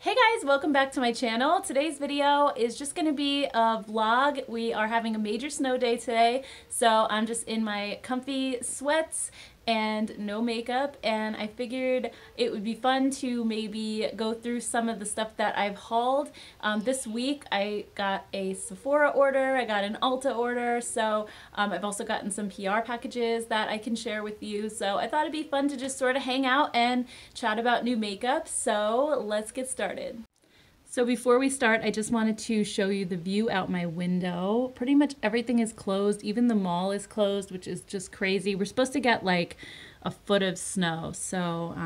Hey guys, welcome back to my channel. Today's video is just going to be a vlog. We are having a major snow day today, so I'm just in my comfy sweats and no makeup, and I figured it would be fun to maybe go through some of the stuff that I've hauled. This week I got a Sephora order, I got an Ulta order, so I've also gotten some PR packages that I can share with you, so I thought it'd be fun to just sort of hang out and chat about new makeup, so let's get started. So before we start, I just wanted to show you the view out my window. Pretty much everything is closed. Even the mall is closed, which is just crazy. We're supposed to get like a foot of snow, so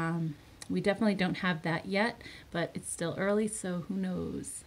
we definitely don't have that yet, but it's still early, so who knows.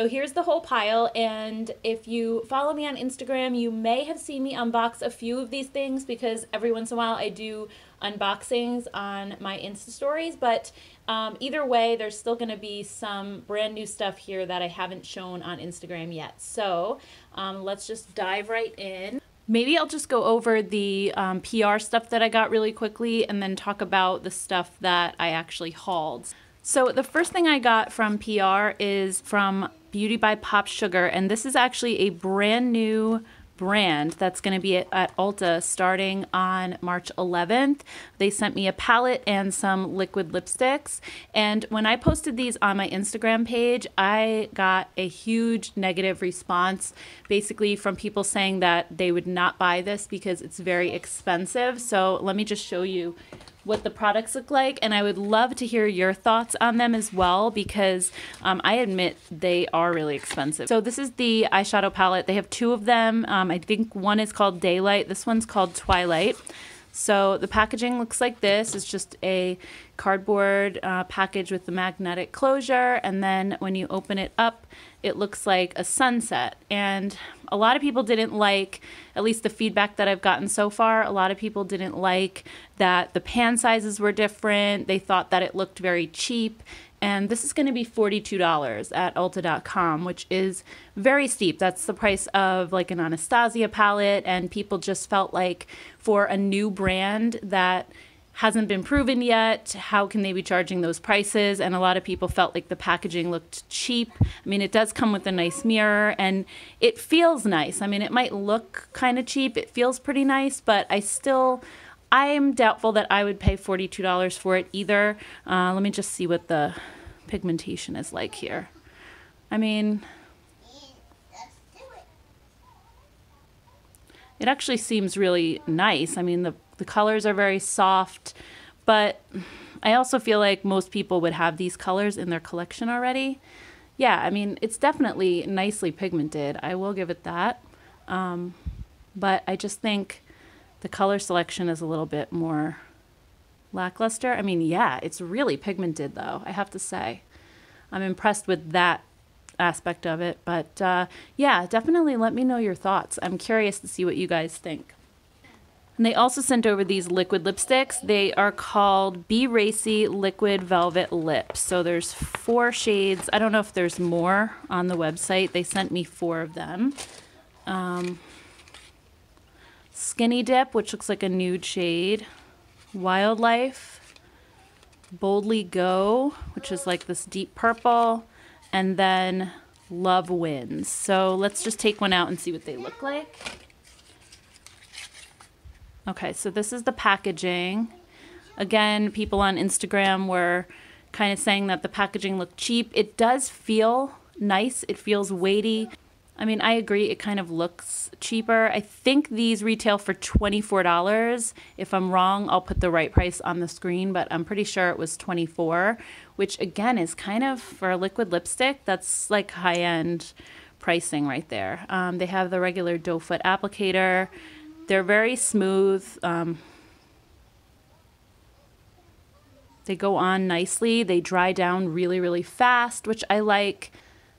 So here's the whole pile, and if you follow me on Instagram, you may have seen me unbox a few of these things because every once in a while I do unboxings on my Insta stories, but either way, there's still going to be some brand new stuff here that I haven't shown on Instagram yet. So let's just dive right in. Maybe I'll just go over the PR stuff that I got really quickly and then talk about the stuff that I actually hauled. So the first thing I got from PR is from By PopSugar, and this is actually a brand new brand that's going to be at Ulta starting on March 11th. They sent me a palette and some liquid lipsticks, and when I posted these on my Instagram page, I got a huge negative response, basically from people saying that they would not buy this because it's very expensive. So let me just show you what the products look like, and I would love to hear your thoughts on them as well because I admit they are really expensive. So this is the eyeshadow palette. They have two of them. I think one is called Daylight. This one's called Twilight. So the packaging looks like this. It's just a cardboard package with the magnetic closure, and then when you open it up, it looks like a sunset. And a lot of people didn't like, at least the feedback that I've gotten so far, a lot of people didn't like that the pan sizes were different. They thought that it looked very cheap. And this is going to be $42 at Ulta.com, which is very steep. That's the price of like an Anastasia palette, and people just felt like for a new brand that hasn't been proven yet, how can they be charging those prices? And a lot of people felt like the packaging looked cheap. I mean, it does come with a nice mirror and it feels nice. I mean, it might look kind of cheap. It feels pretty nice, but I'm doubtful that I would pay $42 for it either. Let me just see what the pigmentation is like here. I mean, it actually seems really nice. I mean, the colors are very soft, but I also feel like most people would have these colors in their collection already. Yeah, I mean, it's definitely nicely pigmented. I will give it that. But I just think the color selection is a little bit more lackluster. I mean, yeah, it's really pigmented though, I have to say. I'm impressed with that aspect of it, but yeah, definitely let me know your thoughts. I'm curious to see what you guys think. And they also sent over these liquid lipsticks. They are called Be Racy Liquid Velvet Lips. So there's 4 shades. I don't know if there's more on the website. They sent me 4 of them. Skinny Dip, which looks like a nude shade. Wildlife. Boldly Go, which is like this deep purple. And then Love Wins. So let's just take one out and see what they look like. Okay, so this is the packaging. Again, people on Instagram were kind of saying that the packaging looked cheap. It does feel nice. It feels weighty. I mean, I agree, it kind of looks cheaper. I think these retail for $24. If I'm wrong, I'll put the right price on the screen, but I'm pretty sure it was $24, which again is kind of, for a liquid lipstick, that's like high-end pricing right there. They have the regular doe foot applicator. They're very smooth. They go on nicely. They dry down really, really fast, which I like.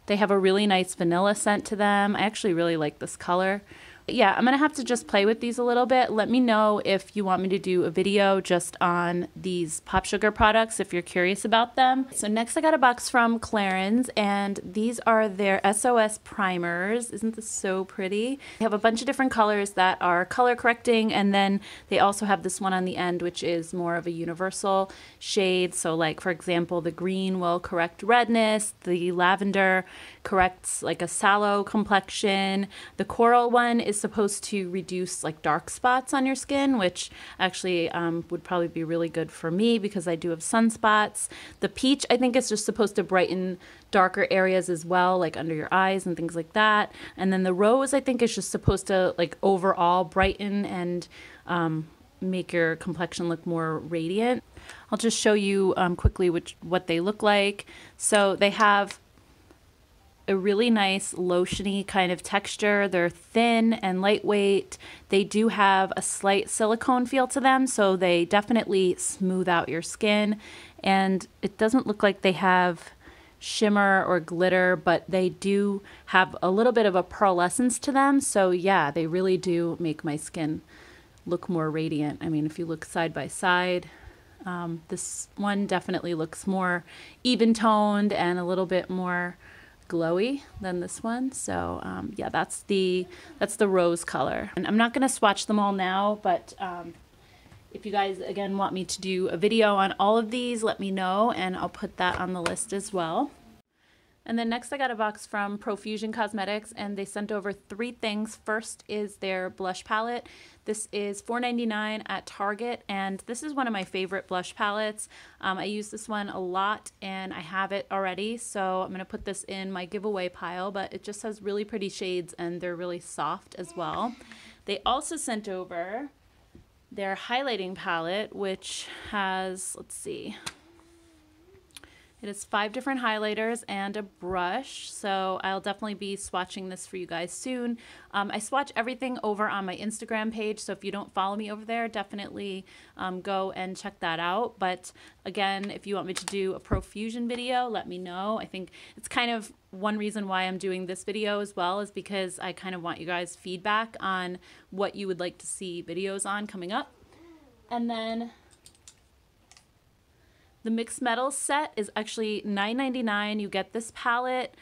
They have a really nice vanilla scent to them. I actually really like this color. Yeah, I'm gonna have to just play with these a little bit. Let me know if you want me to do a video just on these PopSugar products if you're curious about them. So next I got a box from Clarins, and these are their SOS Primers. Isn't this so pretty? They have a bunch of different colors that are color correcting, and then they also have this one on the end which is more of a universal shade. So like for example, the green will correct redness, the lavender corrects like a sallow complexion, the coral one is supposed to reduce like dark spots on your skin, which actually would probably be really good for me because I do have sunspots. The peach I think is just supposed to brighten darker areas as well, like under your eyes and things like that. And then the rose I think is just supposed to like overall brighten and make your complexion look more radiant. I'll just show you quickly what they look like. So they have a really nice lotiony kind of texture. They're thin and lightweight. They do have a slight silicone feel to them, so they definitely smooth out your skin. And it doesn't look like they have shimmer or glitter, but they do have a little bit of a pearlescence to them. So yeah, they really do make my skin look more radiant. I mean, if you look side by side, this one definitely looks more even toned and a little bit more glowy than this one. So yeah, that's the rose color. And I'm not going to swatch them all now, but if you guys again want me to do a video on all of these, let me know and I'll put that on the list as well. And then next I got a box from Profusion Cosmetics, and they sent over 3 things. First is their blush palette. This is $4.99 at Target, and this is one of my favorite blush palettes. I use this one a lot and I have it already, so I'm gonna put this in my giveaway pile, but it just has really pretty shades and they're really soft as well. They also sent over their highlighting palette, which has, let's see, it is 5 different highlighters and a brush, so I'll definitely be swatching this for you guys soon. I swatch everything over on my Instagram page, so if you don't follow me over there, definitely go and check that out. But again, if you want me to do a Profusion video, let me know. I think it's kind of one reason why I'm doing this video as well, is because I kind of want you guys feedback on what you would like to see videos on coming up. And then the mixed metals set is actually $9.99. You get this palette,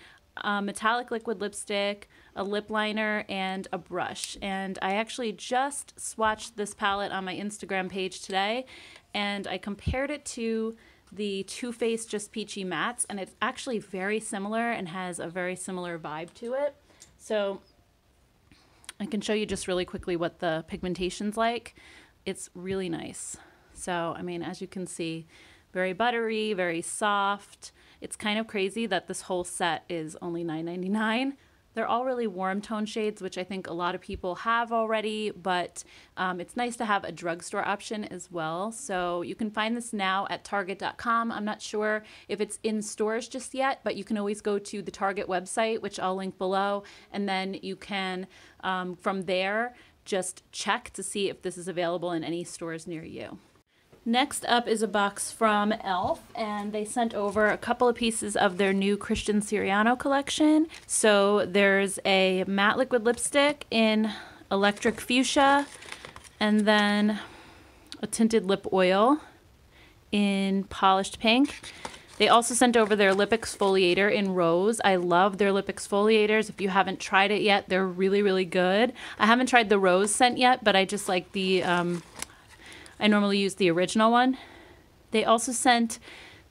metallic liquid lipstick, a lip liner, and a brush. And I actually just swatched this palette on my Instagram page today, and I compared it to the Too Faced Just Peachy Mattes, and it's actually very similar and has a very similar vibe to it. So I can show you just really quickly what the pigmentation's like. It's really nice. So, I mean, as you can see, very buttery, very soft. It's kind of crazy that this whole set is only $9.99. They're all really warm tone shades, which I think a lot of people have already, but it's nice to have a drugstore option as well. So you can find this now at Target.com. I'm not sure if it's in stores just yet, but you can always go to the Target website, which I'll link below, and then you can, from there, just check to see if this is available in any stores near you. Next up is a box from e.l.f., and they sent over a couple of pieces of their new Christian Siriano collection. So there's a matte liquid lipstick in electric fuchsia, and then a tinted lip oil in polished pink. They also sent over their lip exfoliator in rose. I love their lip exfoliators. If you haven't tried it yet, they're really, really good. I haven't tried the rose scent yet, but I just like the I normally use the original one. They also sent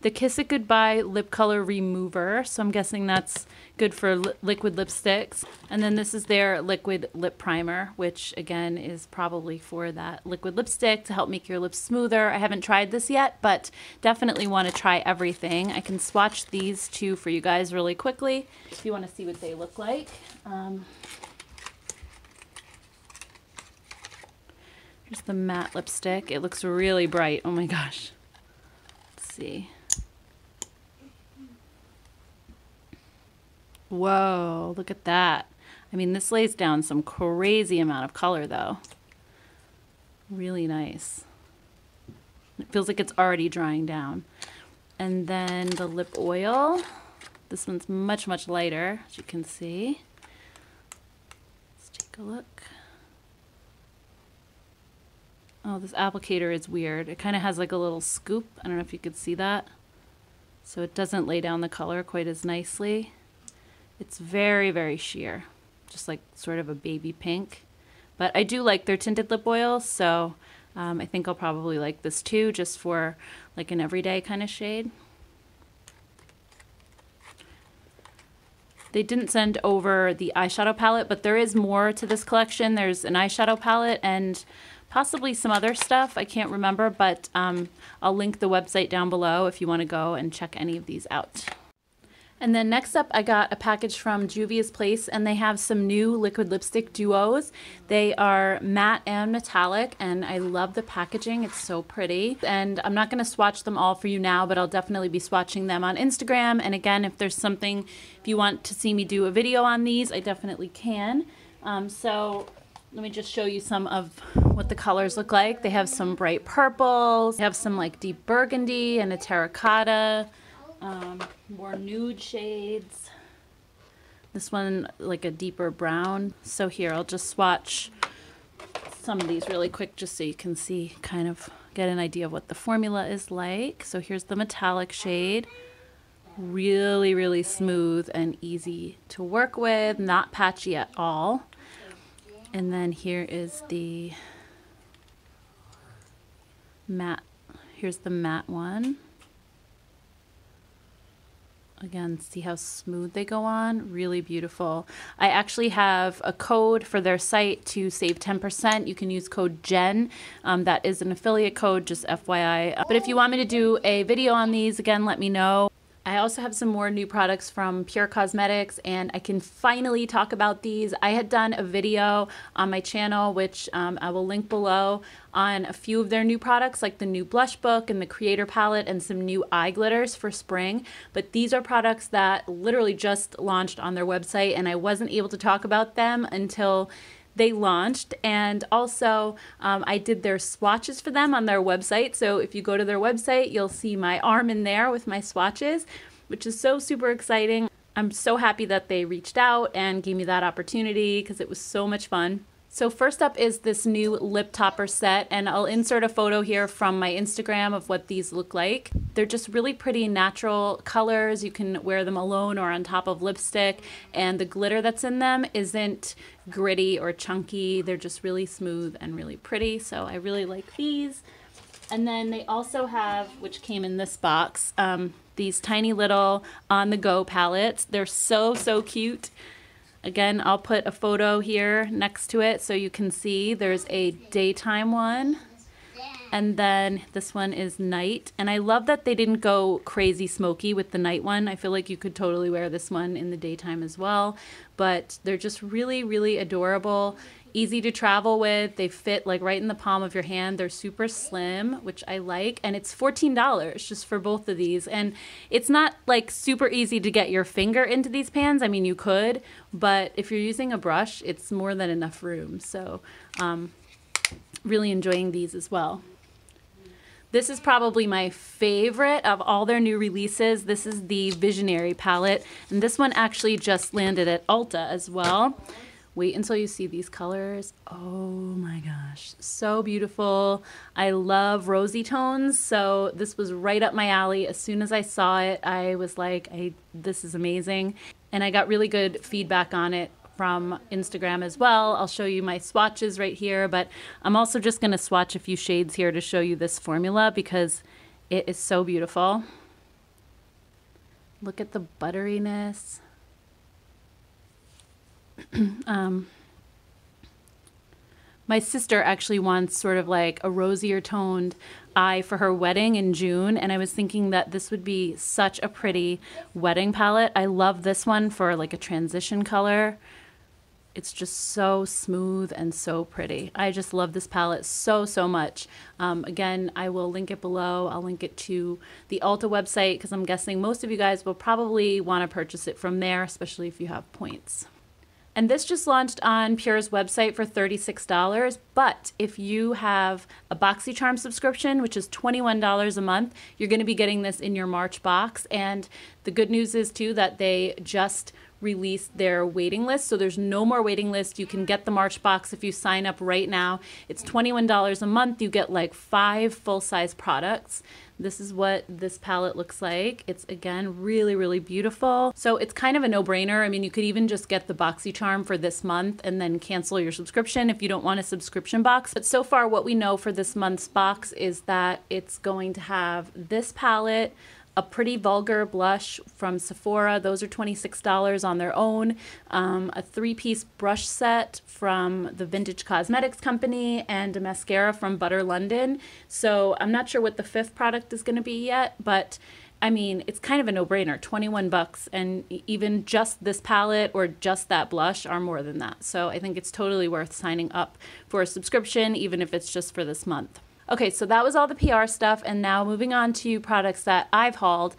the Kiss It Goodbye lip color remover, so I'm guessing that's good for liquid lipsticks. And then this is their liquid lip primer, which again is probably for that liquid lipstick to help make your lips smoother. I haven't tried this yet, but definitely want to try everything. I can swatch these 2 for you guys really quickly if you want to see what they look like. Here's the matte lipstick. It looks really bright. Oh my gosh. Let's see. Whoa, look at that. I mean, this lays down some crazy amount of color though. Really nice. It feels like it's already drying down. And then the lip oil. This one's much, much lighter, as you can see. Let's take a look. Oh, this applicator is weird. It kind of has like a little scoop. I don't know if you could see that. So it doesn't lay down the color quite as nicely. It's very, very sheer. Just like sort of a baby pink. But I do like their tinted lip oil, so I think I'll probably like this too, just for like an everyday kind of shade. They didn't send over the eyeshadow palette, but there is more to this collection. There's an eyeshadow palette and possibly some other stuff. I can't remember, but I'll link the website down below if you want to go and check any of these out. And then next up, I got a package from Juvia's Place, and they have some new liquid lipstick duos. They are matte and metallic, and I love the packaging. It's so pretty. And I'm not going to swatch them all for you now, but I'll definitely be swatching them on Instagram. And again, if there's something, if you want to see me do a video on these, I definitely can. So let me just show you some of what the colors look like. They have some bright purples. They have some like deep burgundy and a terracotta. More nude shades. This one like a deeper brown. So here, I'll just swatch some of these really quick just so you can see, kind of get an idea of what the formula is like. So here's the metallic shade. Really, really smooth and easy to work with, not patchy at all. And then here is the matte. Here's the matte one. Again, see how smooth they go on? Really beautiful. I actually have a code for their site to save 10%. You can use code JEN. That is an affiliate code, just FYI. But if you want me to do a video on these, again, let me know. I also have some more new products from Pure Cosmetics, and I can finally talk about these. I had done a video on my channel, which I will link below, on a few of their new products, like the new blush book and the creator palette and some new eye glitters for spring. But these are products that literally just launched on their website, and I wasn't able to talk about them until they launched. And also I did their swatches for them on their website. So if you go to their website, you'll see my arm in there with my swatches, which is so super exciting. I'm so happy that they reached out and gave me that opportunity because it was so much fun. So first up is this new lip topper set, and I'll insert a photo here from my Instagram of what these look like. They're just really pretty natural colors. You can wear them alone or on top of lipstick, and the glitter that's in them isn't gritty or chunky. They're just really smooth and really pretty, so I really like these. And then they also have, which came in this box, these tiny little on-the-go palettes. They're so, so cute. Again, I'll put a photo here next to it so you can see. There's a daytime one, and then this one is night. And I love that they didn't go crazy smoky with the night one. I feel like you could totally wear this one in the daytime as well. But they're just really, really adorable. Easy to travel with. They fit like right in the palm of your hand. They're super slim, which I like, and it's $14 just for both of these. And it's not like super easy to get your finger into these pans. I mean, you could, but if you're using a brush, it's more than enough room. So really enjoying these as well. This is probably my favorite of all their new releases. This is the Visionary palette, and this one actually just landed at Ulta as well. Wait until you see these colors. Oh my gosh, so beautiful. I love rosy tones, so this was right up my alley. As soon as I saw it, I was like, this is amazing. And I got really good feedback on it from Instagram as well. I'll show you my swatches right here, but I'm also just gonna swatch a few shades here to show you this formula because it is so beautiful. Look at the butteriness. My sister actually wants sort of like a rosier toned eye for her wedding in June, and I was thinking that this would be such a pretty wedding palette. I love this one for like a transition color. It's just so smooth and so pretty. I just love this palette so, so much. Again, I will link it below. I'll link it to the Ulta website because I'm guessing most of you guys will probably want to purchase it from there, especially if you have points. And this just launched on Pure's website for $36, but if you have a Boxycharm subscription, which is $21 a month, you're going to be getting this in your March box. And The good news is too that they just released their waiting list, so there's no more waiting list. You can get the March box if you sign up right now. It's $21 a month. You get like 5 full-size products. This is what this palette looks like. It's, again, really, really beautiful. So it's kind of a no-brainer. I mean, you could even just get the Boxycharm for this month and then cancel your subscription if you don't want a subscription box. But so far, what we know for this month's box is that it's going to have this palette, a Pretty Vulgar blush from Sephora. Those are $26 on their own. A 3-piece brush set from the Vintage Cosmetics company, and a mascara from Butter London. So I'm not sure what the 5th product is going to be yet, but I mean, it's kind of a no-brainer. 21 bucks, and even just this palette or just that blush are more than that. So I think it's totally worth signing up for a subscription, even if it's just for this month. Okay, so that was all the PR stuff, and now moving on to products that I've hauled.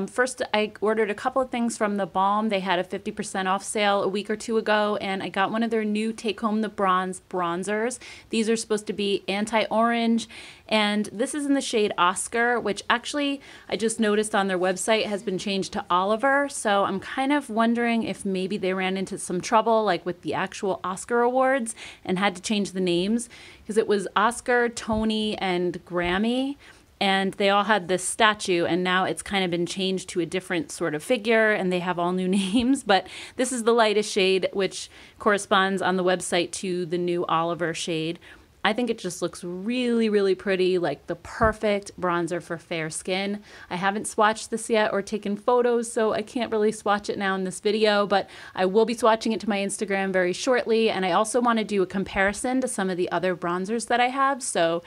First, I ordered a couple of things from the Balm. They had a 50% off sale a week or two ago, and I got one of their new Take Home the Bronze bronzers. These are supposed to be anti-orange, and this is in the shade Oscar, which actually I just noticed on their website has been changed to Oliver, so I'm kind of wondering if maybe they ran into some trouble like with the actual Oscar awards and had to change the names, because it was Oscar, Tony, and Grammy, and they all had this statue, and now it's kind of been changed to a different sort of figure, and they have all new names. But this is the lightest shade, which corresponds on the website to the new Oliver shade. I think it just looks really, really pretty, like the perfect bronzer for fair skin. I haven't swatched this yet or taken photos, so I can't really swatch it now in this video, but I will be swatching it to my Instagram very shortly, and I also want to do a comparison to some of the other bronzers that I have, so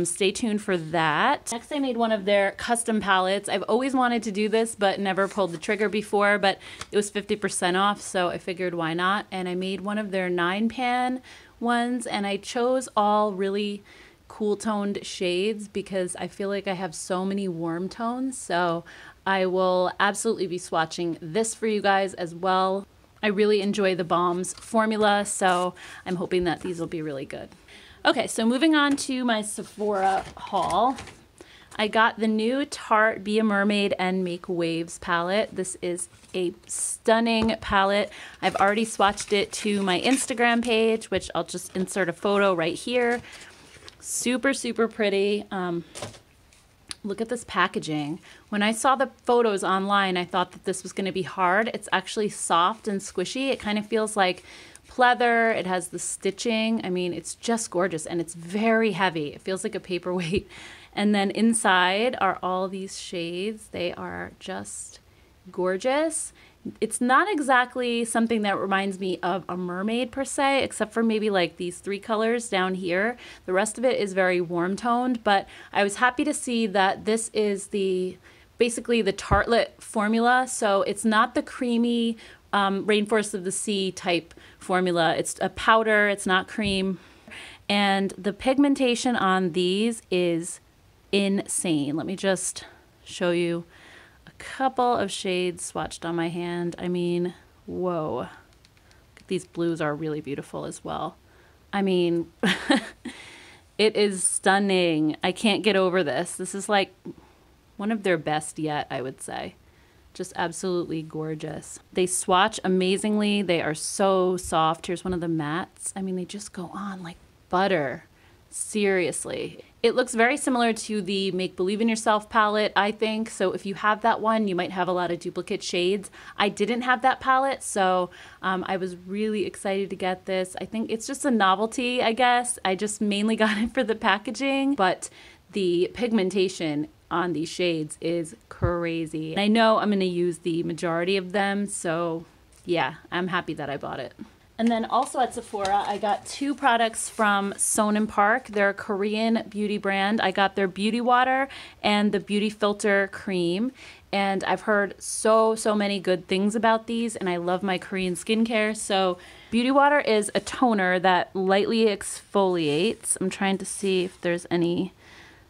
stay tuned for that. Next, I made one of their custom palettes. I've always wanted to do this, but never pulled the trigger before, but it was 50% off, so I figured why not, and I made one of their 9-pan ones, and I chose all really cool toned shades because I feel like I have so many warm tones, so I will absolutely be swatching this for you guys as well. I really enjoy the Balm's formula, so I'm hoping that these will be really good. Okay, so moving on to my Sephora haul. I got the new Tarte Be a Mermaid and Make Waves palette. This is a stunning palette. I've already swatched it to my Instagram page, which I'll just insert a photo right here. Super, super pretty. Look at this packaging. When I saw the photos online, I thought that this was going to be hard. It's actually soft and squishy. It kind of feels like pleather. It has the stitching. I mean, it's just gorgeous, and it's very heavy. It feels like a paperweight. And then inside are all these shades. They are just gorgeous. It's not exactly something that reminds me of a mermaid per se, except for maybe like these 3 colors down here. The rest of it is very warm toned, but I was happy to see that this is basically the Tartelette formula. So it's not the creamy Rainforest of the Sea type formula. It's a powder, it's not cream. And the pigmentation on these is insane. Let me just show you a couple of shades swatched on my hand. I mean, whoa. These blues are really beautiful as well. I mean, it is stunning. I can't get over this. This is like one of their best yet, I would say. Just absolutely gorgeous. They swatch amazingly. They are so soft. Here's one of the mattes. I mean, they just go on like butter. Seriously. It looks very similar to the Make Believe in Yourself palette, I think. So if you have that one, you might have a lot of duplicate shades. I didn't have that palette, so I was really excited to get this. I think it's just a novelty, I guess. I just mainly got it for the packaging, but the pigmentation on these shades is crazy. And I know I'm going to use the majority of them, so yeah, I'm happy that I bought it. And then also at Sephora, I got 2 products from Sonnen Park. They're a Korean beauty brand. I got their beauty water and the beauty filter cream. And I've heard so many good things about these, and I love my Korean skincare. So beauty water is a toner that lightly exfoliates. I'm trying to see if there's any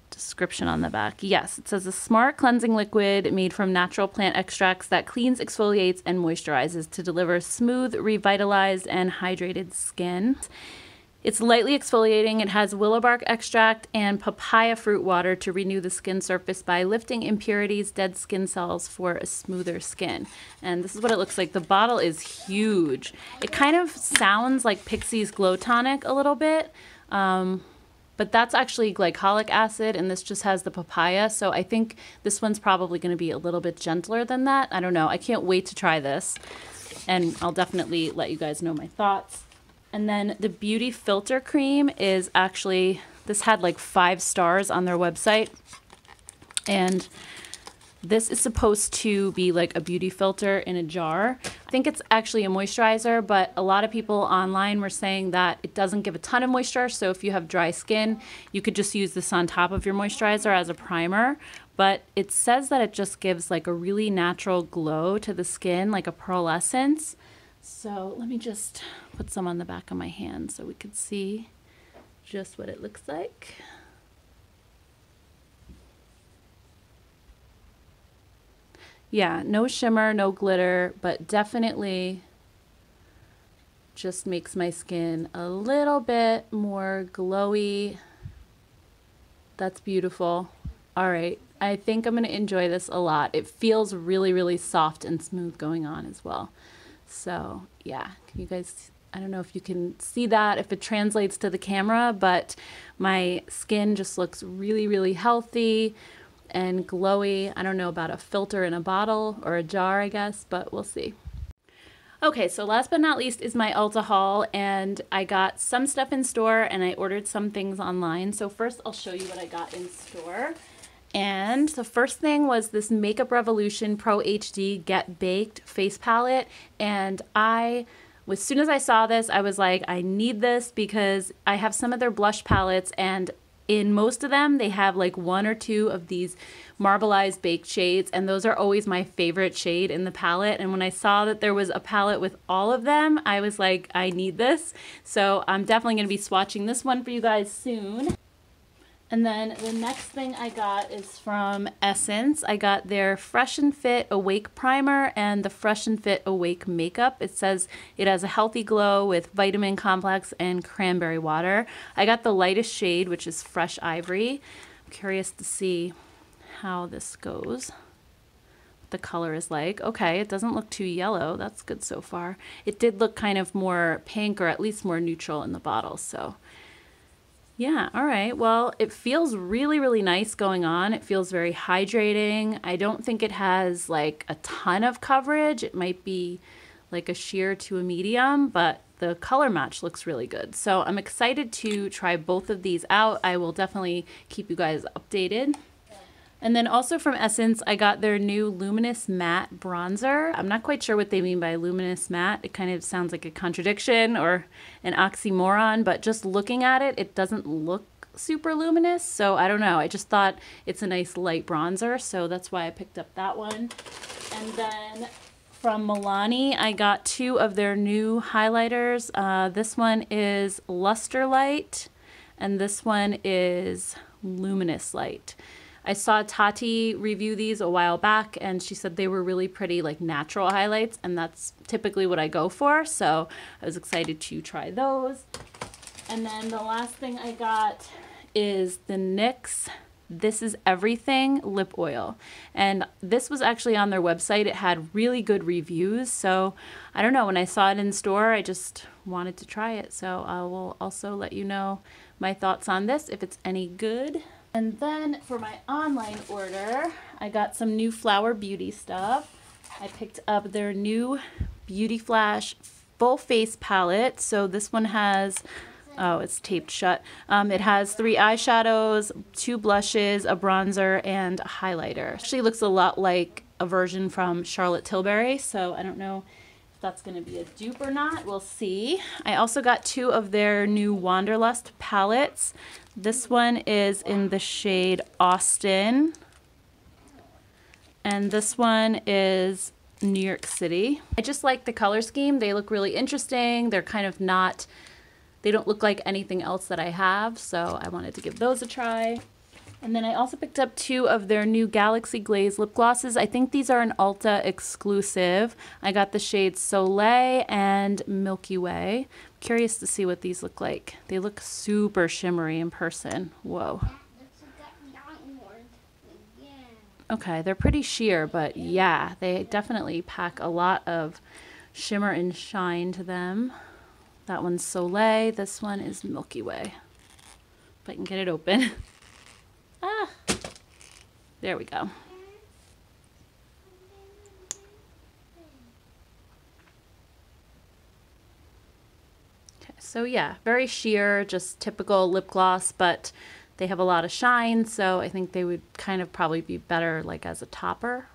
description on the back. Yes, it says a smart cleansing liquid made from natural plant extracts that cleans, exfoliates, and moisturizes to deliver smooth, revitalized, and hydrated skin. It's lightly exfoliating. It has willow bark extract and papaya fruit water to renew the skin surface by lifting impurities, dead skin cells for a smoother skin. And this is what it looks like. The bottle is huge. It kind of sounds like Pixie's Glow Tonic a little bit. But that's actually glycolic acid, and this just has the papaya. So I think this one's probably going to be a little bit gentler than that. I don't know. I can't wait to try this. And I'll definitely let you guys know my thoughts. And then the Beauty Filter Cream is actually, this had like 5 stars on their website. And this is supposed to be like a beauty filter in a jar. I think it's actually a moisturizer, but a lot of people online were saying that it doesn't give a ton of moisture. So if you have dry skin, you could just use this on top of your moisturizer as a primer. But it says that it just gives like a really natural glow to the skin, like a pearlescence. So let me just put some on the back of my hand so we could see just what it looks like. Yeah, no shimmer, no glitter, but definitely just makes my skin a little bit more glowy. That's beautiful. All right, I think I'm gonna enjoy this a lot. It feels really, really soft and smooth going on as well. So yeah, can you guys, I don't know if you can see that, if it translates to the camera, but my skin just looks really, really healthy and glowy. I don't know about a filter in a bottle or a jar, I guess, but we'll see. Okay, so last but not least is my Ulta haul, and I got some stuff in store and I ordered some things online. So first I'll show you what I got in store. And the first thing was this Makeup Revolution Pro HD Get Baked face palette, and as soon as I saw this, I was like, I need this because I have some of their blush palettes, and in most of them, they have like 1 or 2 of these marbleized baked shades, and those are always my favorite shade in the palette. And when I saw that there was a palette with all of them, I was like, I need this. So I'm definitely going to be swatching this one for you guys soon. And then the next thing I got is from Essence. I got their Fresh and Fit Awake Primer and the Fresh and Fit Awake Makeup. It says it has a healthy glow with vitamin complex and cranberry water. I got the lightest shade, which is Fresh Ivory. I'm curious to see how this goes. What the color is like. Okay, it doesn't look too yellow. That's good so far. It did look kind of more pink, or at least more neutral in the bottle, so yeah, all right. Well, it feels really, really nice going on. It feels very hydrating. I don't think it has like a ton of coverage. It might be like a sheer to a medium, but the color match looks really good. So I'm excited to try both of these out. I will definitely keep you guys updated. And then also from Essence, I got their new Luminous Matte Bronzer. I'm not quite sure what they mean by Luminous Matte. It kind of sounds like a contradiction or an oxymoron, but just looking at it, it doesn't look super luminous. So I don't know. I just thought it's a nice light bronzer, so that's why I picked up that one. And then from Milani, I got 2 of their new highlighters. This one is Luster Light, and this one is Luminous Light. I saw Tarte review these a while back, and she said they were really pretty, like natural highlights, and that's typically what I go for, so I was excited to try those. And then the last thing I got is the NYX This Is Everything Lip Oil, and this was actually on their website. It had really good reviews, so I don't know, when I saw it in store, I just wanted to try it, so I will also let you know my thoughts on this if it's any good. And then for my online order, I got some new Flower Beauty stuff. I picked up their new Beauty Flash Full Face Palette. So this one has, oh, it's taped shut. It has 3 eyeshadows, 2 blushes, a bronzer, and a highlighter. Actually looks a lot like a version from Charlotte Tilbury, so I don't know if that's going to be a dupe or not. We'll see. I also got 2 of their new Wanderlust palettes. This one is in the shade Austin, and this one is New York City. I just like the color scheme. They look really interesting. They're kind of not, they don't look like anything else that I have, so I wanted to give those a try. And then I also picked up 2 of their new Galaxy Glaze lip glosses. I think these are an Ulta exclusive. I got the shades Soleil and Milky Way. I'm curious to see what these look like. They look super shimmery in person. Whoa. Okay, they're pretty sheer, but yeah, they definitely pack a lot of shimmer and shine to them. That one's Soleil. This one is Milky Way. If I can get it open. Ah, there we go. Okay, so yeah, very sheer, just typical lip gloss, but they have a lot of shine, so I think they would kind of probably be better like as a topper.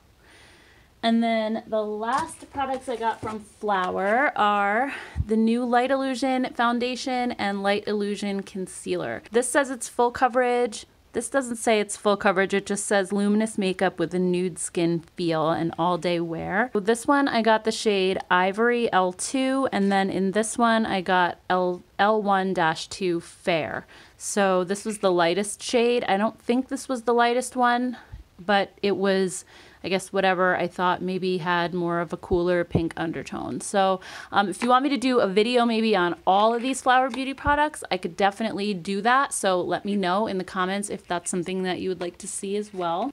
And then the last products I got from Flower are the new Light Illusion Foundation and Light Illusion Concealer. This says it's full coverage. This doesn't say it's full coverage, it just says luminous makeup with a nude skin feel and all day wear. With this one, I got the shade Ivory L2, and then in this one, I got L1-2 Fair. So this was the lightest shade. I don't think this was the lightest one, but it was, I guess, whatever I thought maybe had more of a cooler pink undertone. So if you want me to do a video maybe on all of these Flower Beauty products, I could definitely do that. So let me know in the comments if that's something that you would like to see as well.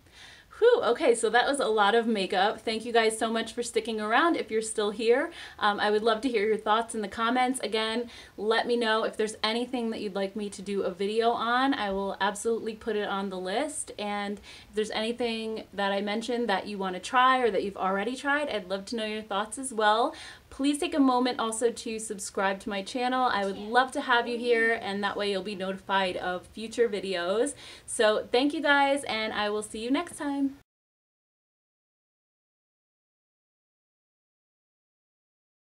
Whew, okay, so that was a lot of makeup. Thank you guys so much for sticking around if you're still here. I would love to hear your thoughts in the comments. Again, let me know if there's anything that you'd like me to do a video on. I will absolutely put it on the list. And if there's anything that I mentioned that you want to try or that you've already tried, I'd love to know your thoughts as well. Please take a moment also to subscribe to my channel. I would love to have you here, and that way you'll be notified of future videos. So thank you guys, and I will see you next time.